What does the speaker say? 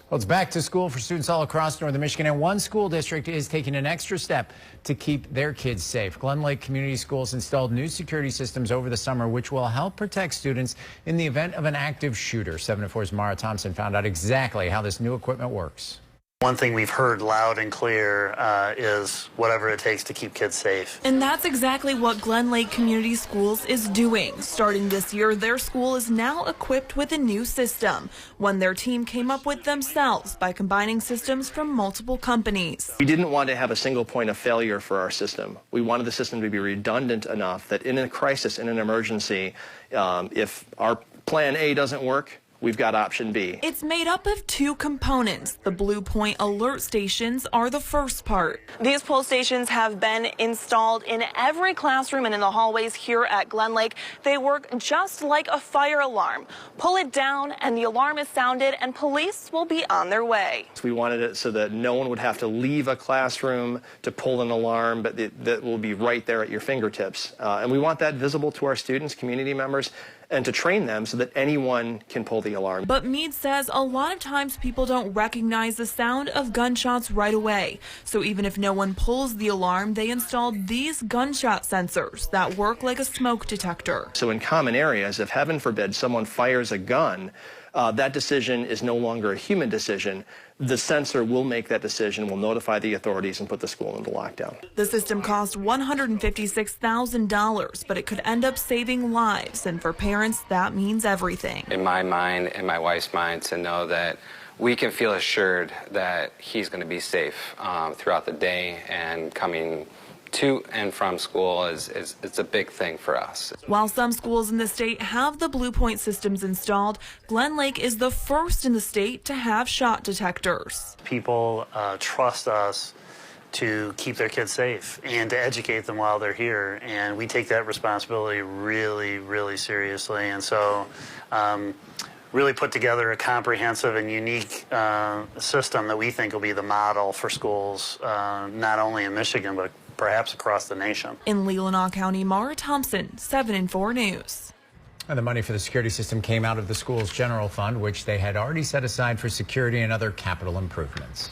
Well, it's back to school for students all across northern Michigan, and one school district is taking an extra step to keep their kids safe. Glen Lake Community Schools installed new security systems over the summer, which will help protect students in the event of an active shooter. 7 to 4's Mara Thompson found out exactly how this new equipment works. One thing we've heard loud and clear is whatever it takes to keep kids safe. And that's exactly what Glen Lake Community Schools is doing. Starting this year, their school is now equipped with a new system, one their team came up with themselves by combining systems from multiple companies. We didn't want to have a single point of failure for our system. We wanted the system to be redundant enough that in a crisis, in an emergency, if our plan A doesn't work, we've got option B. It's made up of two components. The Blue Point alert stations are the first part. These pull stations have been installed in every classroom and in the hallways here at Glen Lake. They work just like a fire alarm. Pull it down and the alarm is sounded and police will be on their way. We wanted it so that no one would have to leave a classroom to pull an alarm, but that will be right there at your fingertips. And we want that visible to our students, community members, and to train them so that anyone can pull the alarm. But Meade says a lot of times people don't recognize the sound of gunshots right away. So even if no one pulls the alarm, they installed these gunshot sensors that work like a smoke detector. So in common areas, if heaven forbid someone fires a gun, that decision is no longer a human decision. The sensor will make that decision, will notify the authorities and put the school into lockdown. The system cost $156,000, but it could end up saving lives. And for parents, that means everything. In my mind and my wife's mind, to know that we can feel assured that he's going to be safe throughout the day and coming to and from school it's a big thing for us. While some schools in the state have the Blue Point systems installed, Glen Lake is the first in the state to have shot detectors. People trust us to keep their kids safe and to educate them while they're here, and we take that responsibility really, really seriously. And so really put together a comprehensive and unique system that we think will be the model for schools, not only in Michigan, but perhaps across the nation. In Leelanau County, Mara Thompson, 7 and 4 News. And the money for the security system came out of the school's general fund, which they had already set aside for security and other capital improvements.